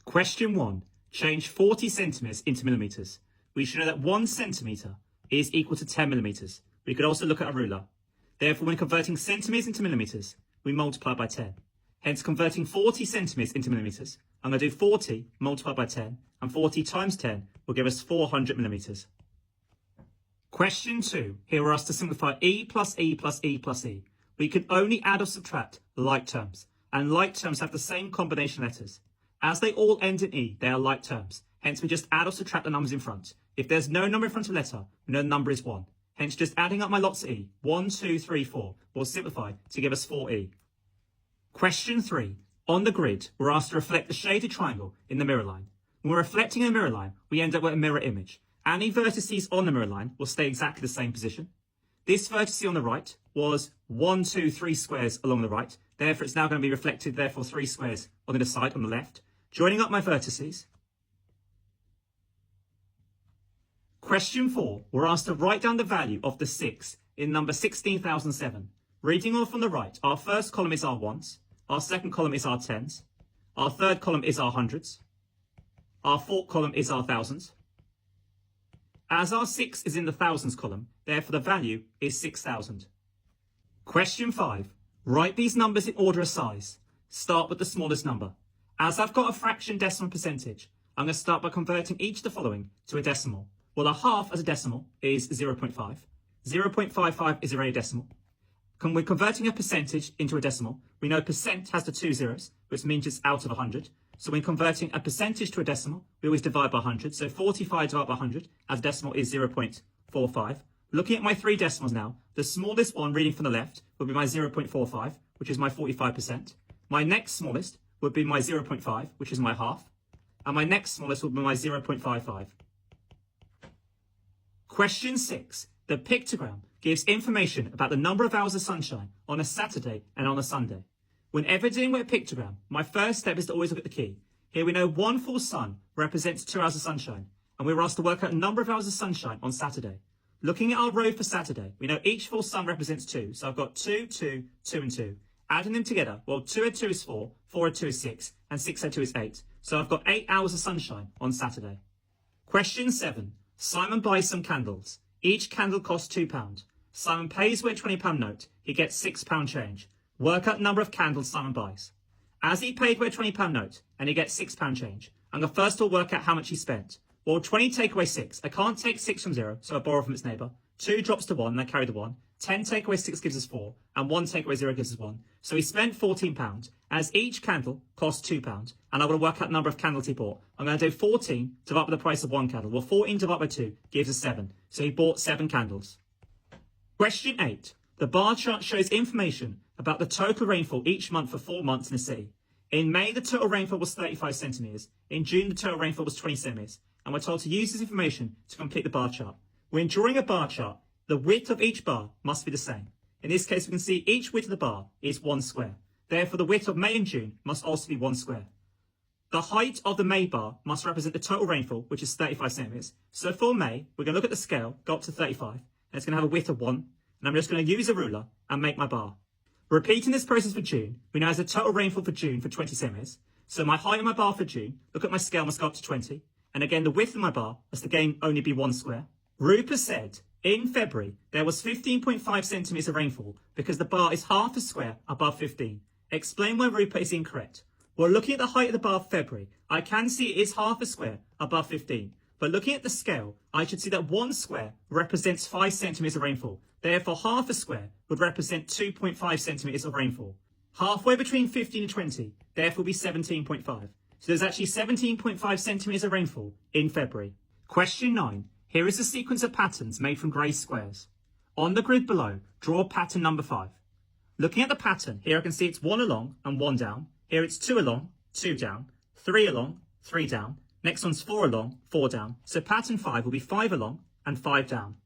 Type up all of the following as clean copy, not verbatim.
Question 1. Change 40 centimetres into millimetres. We should know that 1 centimetre is equal to 10 millimetres. We could also look at a ruler. Therefore, when converting centimetres into millimetres, we multiply by 10. Hence, converting 40 centimetres into millimetres, I'm going to do 40 multiplied by 10, and 40 times 10 will give us 400 millimetres. Question 2. Here we're asked to simplify e plus e plus e plus e. We can only add or subtract like terms, and like terms have the same combination letters. As they all end in e, they are like terms. Hence, we just add or subtract the numbers in front. If there's no number in front of a letter, we know the number is 1. Hence, just adding up my lots of e, 1, 2, 3, 4, will simplify to give us 4e. Question 3. On the grid, we're asked to reflect the shaded triangle in the mirror line. When we're reflecting a mirror line, we end up with a mirror image. Any vertices on the mirror line will stay exactly the same position. This vertex on the right was 1, 2, 3 squares along the right. Therefore, it's now going to be reflected, therefore 3 squares on the other side, on the left. Joining up my vertices. Question 4. We're asked to write down the value of the 6 in number 16,007. Reading off on the right, our first column is our ones. Our second column is our tens. Our third column is our hundreds. Our fourth column is our thousands. As our 6 is in the thousands column, therefore the value is 6,000. Question 5. Write these numbers in order of size. Start with the smallest number. As I've got a fraction decimal percentage, I'm going to start by converting each of the following to a decimal. Well, a half as a decimal is 0.5. 0.55 is already a decimal. When converting a percentage into a decimal, we know percent has the 2 zeros, which means it's out of 100. So when converting a percentage to a decimal, we always divide by 100. So 45 divided by 100 as a decimal is 0.45. Looking at my 3 decimals now, the smallest one reading from the left would be my 0.45, which is my 45%. My next smallest would be my 0.5, which is my half. And my next smallest would be my 0.55. Question 6. The pictogram gives information about the number of hours of sunshine on a Saturday and on a Sunday. Whenever dealing with a pictogram, my first step is to always look at the key. Here we know 1 full sun represents 2 hours of sunshine, and we were asked to work out the number of hours of sunshine on Saturday. Looking at our row for Saturday, we know each full sun represents 2, so I've got 2, 2, 2 and 2. Adding them together, well, 2 add 2 is 4, 4 add 2 is 6, and 6 add 2 is 8. So I've got 8 hours of sunshine on Saturday. Question 7. Simon buys some candles. Each candle costs £2. Simon pays with a £20 note. He gets £6 change. Work out the number of candles Simon buys. As he paid with a £20 note and he gets £6 change, I'm going to first of all work out how much he spent. Well, 20 take away 6. I can't take 6 from 0, so I borrow from its neighbour. 2 drops to 1, and I carry the 1. 10 take away 6 gives us 4, and 1 take away 0 gives us 1. So he spent £14, as each candle costs £2, and I'm going to work out the number of candles he bought. I'm going to do 14 divided by the price of 1 candle. Well, 14 divided by 2 gives us 7, so he bought 7 candles. Question 8. The bar chart shows information about the total rainfall each month for 4 months in the city. In May, the total rainfall was 35 centimetres. In June, the total rainfall was 20 centimetres. And we're told to use this information to complete the bar chart. When drawing a bar chart, the width of each bar must be the same. In this case, we can see each width of the bar is 1 square. Therefore, the width of May and June must also be 1 square. The height of the May bar must represent the total rainfall, which is 35 centimetres. So for May, we're going to look at the scale, go up to 35, and it's going to have a width of 1. And I'm just going to use a ruler and make my bar. Repeating this process for June, we know there's a total rainfall for June for 20 centimetres. So my height of my bar for June, look at my scale, must go up to 20. And again, the width of my bar must again only be 1 square. Rupert said, in February, there was 15.5 centimetres of rainfall because the bar is half a square above 15. Explain why Rupert is incorrect. Well, looking at the height of the bar for February, I can see it is half a square above 15. But looking at the scale, I should see that 1 square represents 5 centimetres of rainfall. Therefore, half a square would represent 2.5 centimetres of rainfall. Halfway between 15 and 20, therefore, will be 17.5. So there's actually 17.5 centimetres of rainfall in February. Question 9. Here is a sequence of patterns made from grey squares. On the grid below, draw pattern number 5. Looking at the pattern, here I can see it's 1 along and 1 down. Here it's 2 along, 2 down, 3 along, 3 down. Next one's 4 along, 4 down. So pattern 5 will be 5 along and 5 down.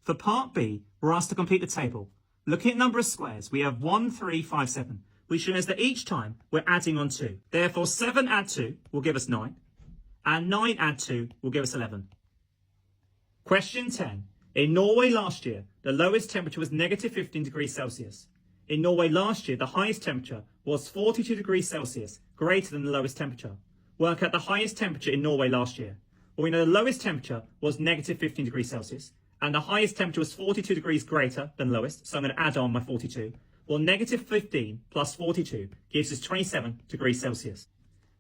For part B, we're asked to complete the table. Looking at number of squares, we have 1, 3, 5, 7. Which shows that each time we're adding on 2. Therefore, 7 add 2 will give us 9. And 9 add 2 will give us 11. Question 10. In Norway last year, the lowest temperature was negative 15 degrees Celsius. In Norway last year, the highest temperature was 42 degrees Celsius, greater than the lowest temperature. Work out the highest temperature in Norway last year. Well, we know the lowest temperature was negative 15 degrees Celsius, and the highest temperature was 42 degrees greater than lowest, so I'm going to add on my 42. Well, negative 15 plus 42 gives us 27 degrees Celsius.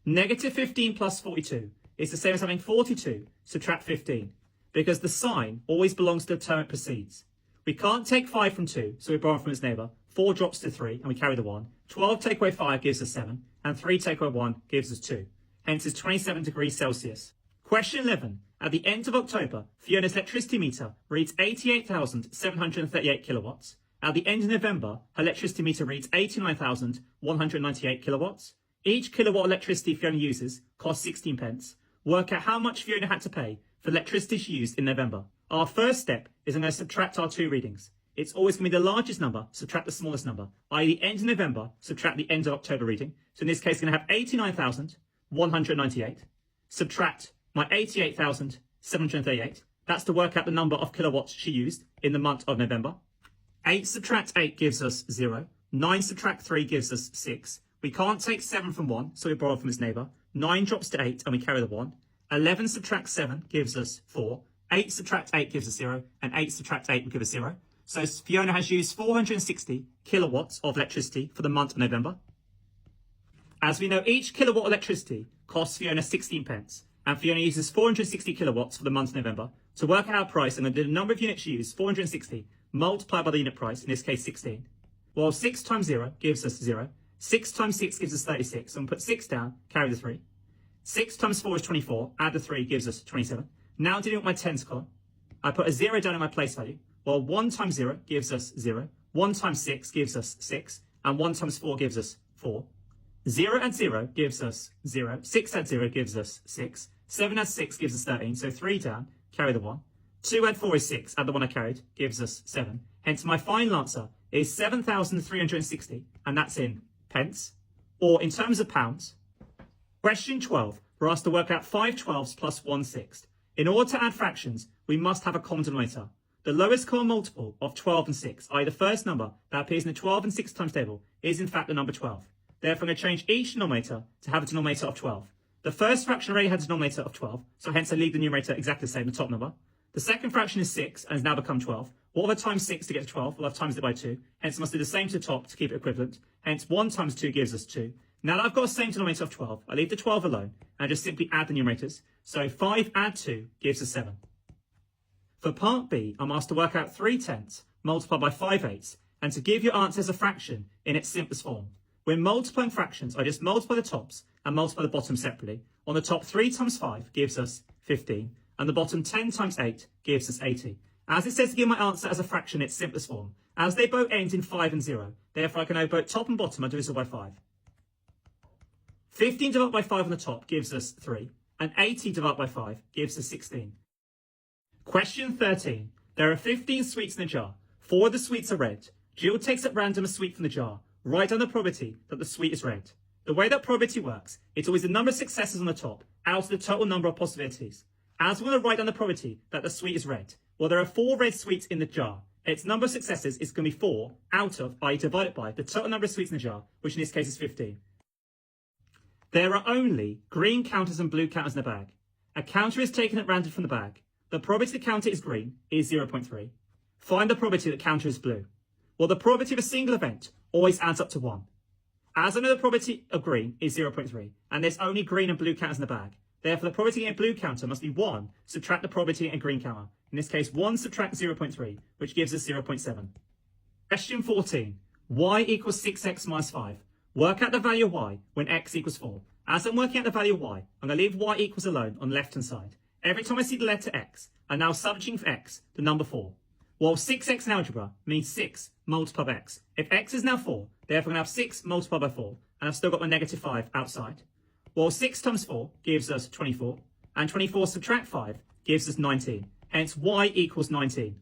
Negative 15 plus 42 is the same as having 42 subtract 15, because the sign always belongs to the term it precedes. We can't take 5 from 2, so we borrow from its neighbour. 4 drops to 3, and we carry the 1. 12 take away 5 gives us 7, and 3 take away 1 gives us 2. Hence, it's 27 degrees Celsius. Question 11. At the end of October, Fiona's electricity meter reads 88,738 kilowatts. At the end of November, her electricity meter reads 89,198 kilowatts. Each kilowatt of electricity Fiona uses costs 16 pence. Work out how much Fiona had to pay for electricity she used in November. Our first step is I'm going to subtract our two readings. It's always going to be the largest number, subtract the smallest number, i.e. the end of November, subtract the end of October reading. So in this case, I'm going to have 89,198, subtract my 88,738. That's to work out the number of kilowatts she used in the month of November. 8 subtract 8 gives us 0. 9 subtract 3 gives us 6. We can't take 7 from 1, so we borrow from its neighbour. 9 drops to 8, and we carry the 1. 11 subtract 7 gives us 4. 8 subtract 8 gives us 0, and 8 subtract 8 will give us 0. So Fiona has used 460 kilowatts of electricity for the month of November. As we know, each kilowatt of electricity costs Fiona 16 pence, and Fiona uses 460 kilowatts for the month of November. To work out our price, I'm going to do the number of units she used, 460, multiplied by the unit price, in this case 16. Well, 6 times 0 gives us 0. 6 times 6 gives us 36, so I'm going to put 6 down, carry the 3. 6 times 4 is 24, add the 3 gives us 27. Now dealing with my tens column, I put a 0 down in my place value. Well, 1 times 0 gives us 0, 1 times 6 gives us 6, and 1 times 4 gives us 4. 0 adds 0 gives us 0, 6 adds 0 gives us 6, 7 adds 6 gives us 13, so 3 down, carry the 1. 2 add 4 is 6, add the 1 I carried, gives us 7. Hence my final answer is 7,360, and that's in pence, or in terms of pounds. Question 12, we're asked to work out 5 12ths plus 1 6th. In order to add fractions, we must have a common denominator. The lowest common multiple of 12 and 6, i.e. the first number that appears in the 12 and 6 times table, is in fact the number 12. Therefore, I'm going to change each denominator to have a denominator of 12. The first fraction already had a denominator of 12, so hence I leave the numerator exactly the same, the top number. The second fraction is 6 and has now become 12. What have I times 6 to get to 12? Well, I've times it by 2. Hence, I must do the same to the top to keep it equivalent. Hence, 1 times 2 gives us 2. Now that I've got the same denominator of 12, I leave the 12 alone and just simply add the numerators. So 5 add 2 gives us 7. For part B, I'm asked to work out 3 tenths multiplied by 5 eighths and to give your answer as a fraction in its simplest form. When multiplying fractions, I just multiply the tops and multiply the bottom separately. On the top, 3 times 5 gives us 15, and the bottom 10 times 8 gives us 80. As it says to give my answer as a fraction in its simplest form, as they both end in 5 and 0, therefore I can know both top and bottom are divisible by 5. 15 divided by 5 on the top gives us 3, and 80 divided by 5 gives us 16. Question 13. There are 15 sweets in a jar. 4 of the sweets are red. Jill takes at random a sweet from the jar. Write down the probability that the sweet is red. The way that probability works, it's always the number of successes on the top out of the total number of possibilities. As we're going to write down the probability that the sweet is red, well, there are 4 red sweets in the jar. Its number of successes is going to be 4 out of, i.e. divided by, the total number of sweets in the jar, which in this case is 15. There are only green counters and blue counters in the bag. A counter is taken at random from the bag. The probability the counter is green is 0.3. Find the probability that the counter is blue. Well, the probability of a single event always adds up to 1. As I know the probability of green is 0.3, and there's only green and blue counters in the bag, therefore the probability in a blue counter must be 1 subtract the probability in a green counter. In this case, 1 subtract 0.3, which gives us 0.7. Question 14. Y equals 6x minus 5. Work out the value of y when x equals 4. As I'm working out the value of y, I'm going to leave y equals alone on the left-hand side. Every time I see the letter x, I'm now substituting for x the number 4. Well, 6x in algebra means 6 multiplied by x. If x is now 4, therefore I'm going to have 6 multiplied by 4, and I've still got my negative 5 outside. Well, 6 times 4 gives us 24, and 24 subtract 5 gives us 19. Hence, y equals 19.